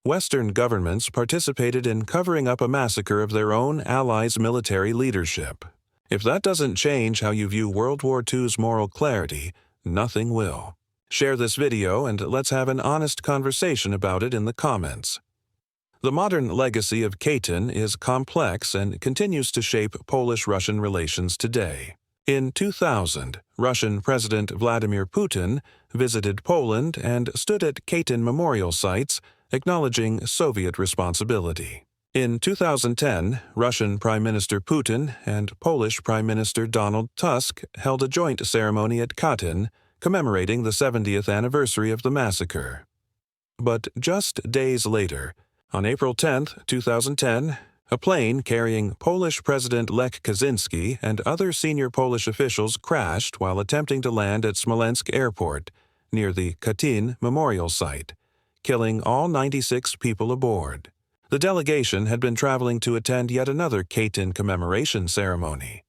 Western governments participated in covering up a massacre of their own allies' military leadership. If that doesn't change how you view World War II's moral clarity, nothing will. Share this video and let's have an honest conversation about it in the comments. The modern legacy of Katyn is complex and continues to shape Polish-Russian relations today. In 2000, Russian President Vladimir Putin visited Poland and stood at Katyn memorial sites, acknowledging Soviet responsibility. In 2010, Russian Prime Minister Putin and Polish Prime Minister Donald Tusk held a joint ceremony at Katyn, commemorating the 70th anniversary of the massacre. But just days later, on April 10, 2010, a plane carrying Polish President Lech Kaczynski and other senior Polish officials crashed while attempting to land at Smolensk Airport, near the Katyn memorial site, killing all 96 people aboard. The delegation had been traveling to attend yet another Katyn commemoration ceremony.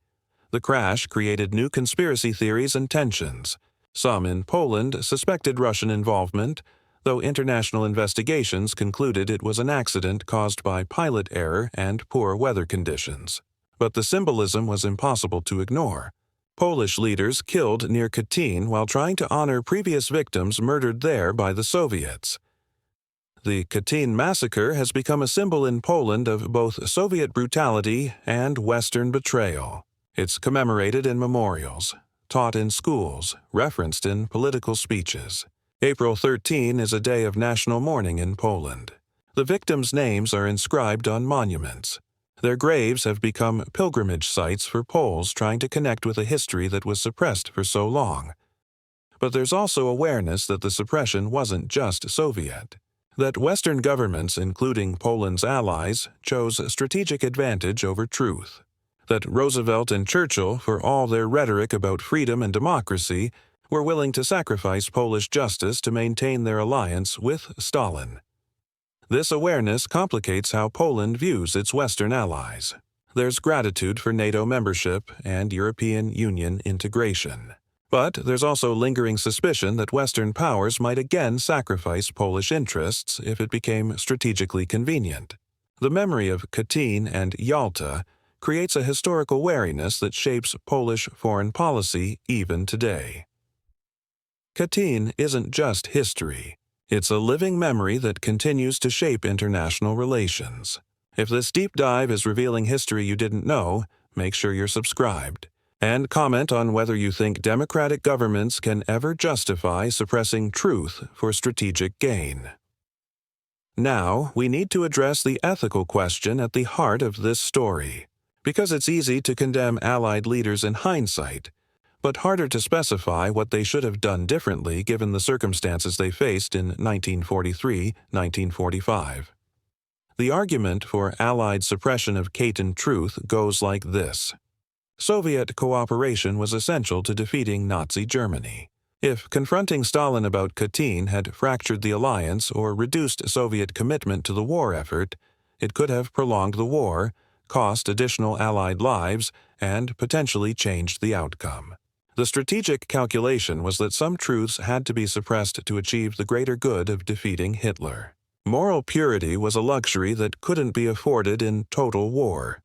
The crash created new conspiracy theories and tensions. Some in Poland suspected Russian involvement, though international investigations concluded it was an accident caused by pilot error and poor weather conditions. But the symbolism was impossible to ignore. Polish leaders killed near Katyn while trying to honor previous victims murdered there by the Soviets. The Katyn massacre has become a symbol in Poland of both Soviet brutality and Western betrayal. It's commemorated in memorials, taught in schools, referenced in political speeches. April 13 is a day of national mourning in Poland. The victims' names are inscribed on monuments. Their graves have become pilgrimage sites for Poles trying to connect with a history that was suppressed for so long. But there's also awareness that the suppression wasn't just Soviet. That Western governments, including Poland's allies, chose strategic advantage over truth. That Roosevelt and Churchill, for all their rhetoric about freedom and democracy, were willing to sacrifice Polish justice to maintain their alliance with Stalin. This awareness complicates how Poland views its Western allies. There's gratitude for NATO membership and European Union integration. But there's also lingering suspicion that Western powers might again sacrifice Polish interests if it became strategically convenient. The memory of Katyn and Yalta creates a historical wariness that shapes Polish foreign policy even today. Katyn isn't just history. It's a living memory that continues to shape international relations. If this deep dive is revealing history you didn't know, make sure you're subscribed. And comment on whether you think democratic governments can ever justify suppressing truth for strategic gain. Now, we need to address the ethical question at the heart of this story. Because it's easy to condemn Allied leaders in hindsight, but harder to specify what they should have done differently given the circumstances they faced in 1943-1945. The argument for Allied suppression of Katyn truth goes like this. Soviet cooperation was essential to defeating Nazi Germany. If confronting Stalin about Katyn had fractured the alliance or reduced Soviet commitment to the war effort, it could have prolonged the war, cost additional Allied lives, and potentially changed the outcome. The strategic calculation was that some truths had to be suppressed to achieve the greater good of defeating Hitler. Moral purity was a luxury that couldn't be afforded in total war.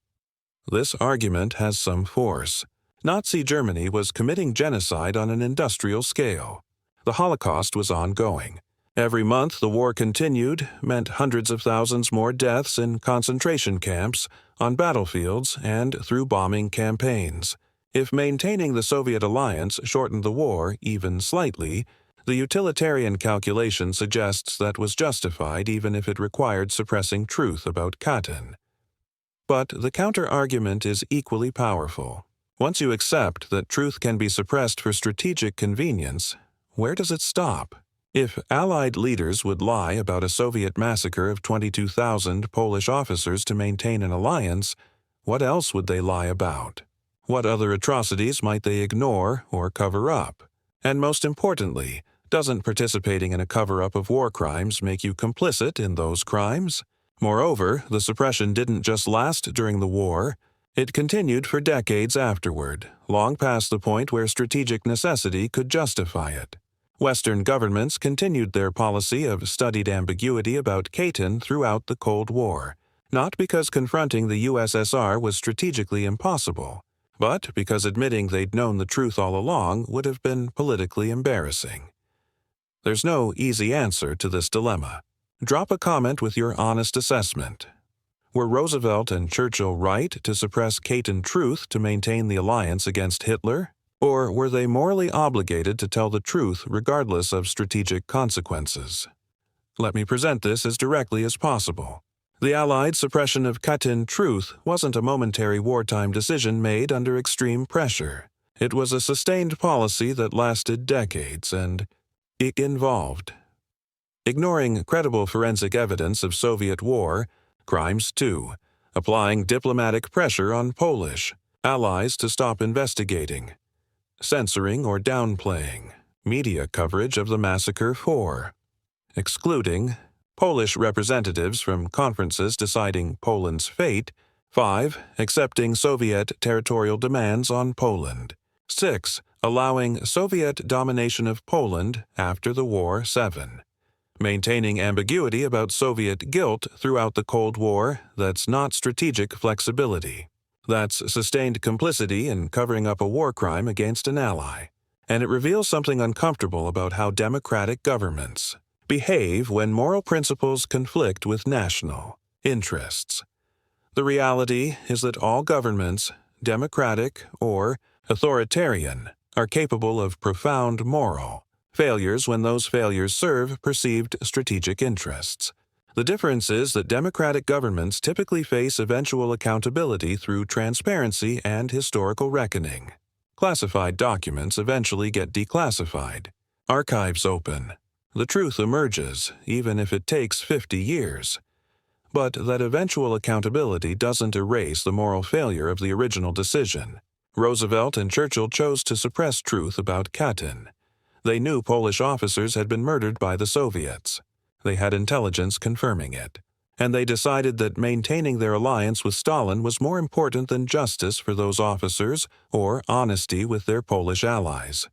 This argument has some force. Nazi Germany was committing genocide on an industrial scale. The Holocaust was ongoing. Every month the war continued meant hundreds of thousands more deaths in concentration camps, on battlefields, and through bombing campaigns. If maintaining the Soviet alliance shortened the war even slightly, the utilitarian calculation suggests that was justified even if it required suppressing truth about Katyn. But the counter-argument is equally powerful. Once you accept that truth can be suppressed for strategic convenience, where does it stop? If Allied leaders would lie about a Soviet massacre of 22,000 Polish officers to maintain an alliance, what else would they lie about? What other atrocities might they ignore or cover up? And most importantly, doesn't participating in a cover-up of war crimes make you complicit in those crimes? Moreover, the suppression didn't just last during the war. It continued for decades afterward, long past the point where strategic necessity could justify it. Western governments continued their policy of studied ambiguity about Katyn throughout the Cold War, not because confronting the USSR was strategically impossible, but because admitting they'd known the truth all along would have been politically embarrassing. There's no easy answer to this dilemma. Drop a comment with your honest assessment. Were Roosevelt and Churchill right to suppress Katyn truth to maintain the alliance against Hitler? Or were they morally obligated to tell the truth regardless of strategic consequences? Let me present this as directly as possible. The Allied suppression of Katyn truth wasn't a momentary wartime decision made under extreme pressure. It was a sustained policy that lasted decades, and it involved ignoring credible forensic evidence of Soviet war crimes too, applying diplomatic pressure on Polish allies to stop investigating, censoring or downplaying media coverage of the Massacre 4, excluding Polish representatives from conferences deciding Poland's fate. 5. Accepting Soviet territorial demands on Poland. 6. Allowing Soviet domination of Poland after the war. 7. Maintaining ambiguity about Soviet guilt throughout the Cold War. That's not strategic flexibility. That's sustained complicity in covering up a war crime against an ally. And it reveals something uncomfortable about how democratic governments behave when moral principles conflict with national interests. The reality is that all governments, democratic or authoritarian, are capable of profound moral failures when those failures serve perceived strategic interests. The difference is that democratic governments typically face eventual accountability through transparency and historical reckoning. Classified documents eventually get declassified. Archives open. The truth emerges, even if it takes 50 years. But that eventual accountability doesn't erase the moral failure of the original decision. Roosevelt and Churchill chose to suppress truth about Katyn. They knew Polish officers had been murdered by the Soviets. They had intelligence confirming it. And they decided that maintaining their alliance with Stalin was more important than justice for those officers or honesty with their Polish allies.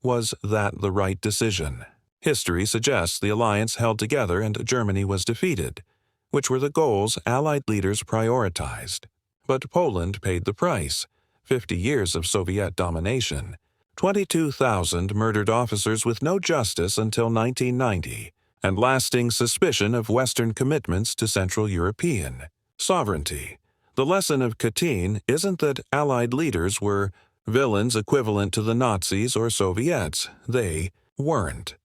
Was that the right decision? History suggests the alliance held together and Germany was defeated, which were the goals Allied leaders prioritized. But Poland paid the price: 50 years of Soviet domination, 22,000 murdered officers with no justice until 1990, and lasting suspicion of Western commitments to Central European sovereignty. The lesson of Katyn isn't that Allied leaders were villains equivalent to the Nazis or Soviets. They weren't.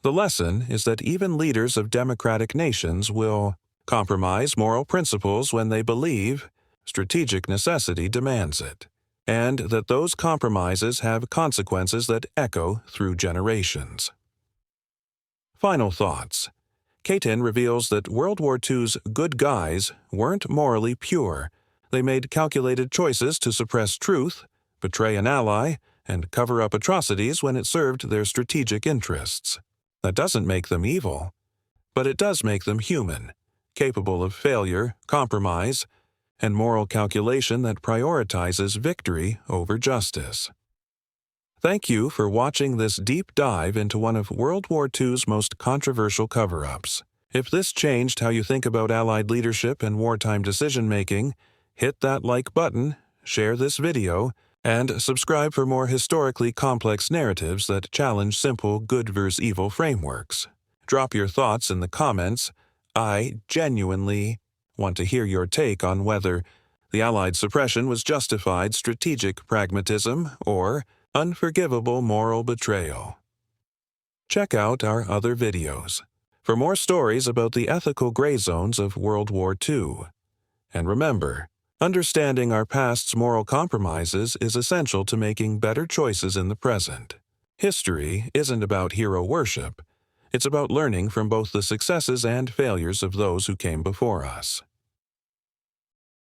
The lesson is that even leaders of democratic nations will compromise moral principles when they believe strategic necessity demands it, and that those compromises have consequences that echo through generations. Final thoughts. Katyn reveals that World War II's good guys weren't morally pure. They made calculated choices to suppress truth, betray an ally, and cover up atrocities when it served their strategic interests. That doesn't make them evil, but it does make them human, capable of failure, compromise, and moral calculation that prioritizes victory over justice. Thank you for watching this deep dive into one of World War II's most controversial cover-ups. If this changed how you think about Allied leadership and wartime decision-making, hit that like button, share this video, and subscribe for more historically complex narratives that challenge simple good versus evil frameworks. Drop your thoughts in the comments. I genuinely want to hear your take on whether the Allied suppression was justified strategic pragmatism or unforgivable moral betrayal. Check out our other videos for more stories about the ethical gray zones of World War II. And remember, understanding our past's moral compromises is essential to making better choices in the present. History isn't about hero worship. It's about learning from both the successes and failures of those who came before us.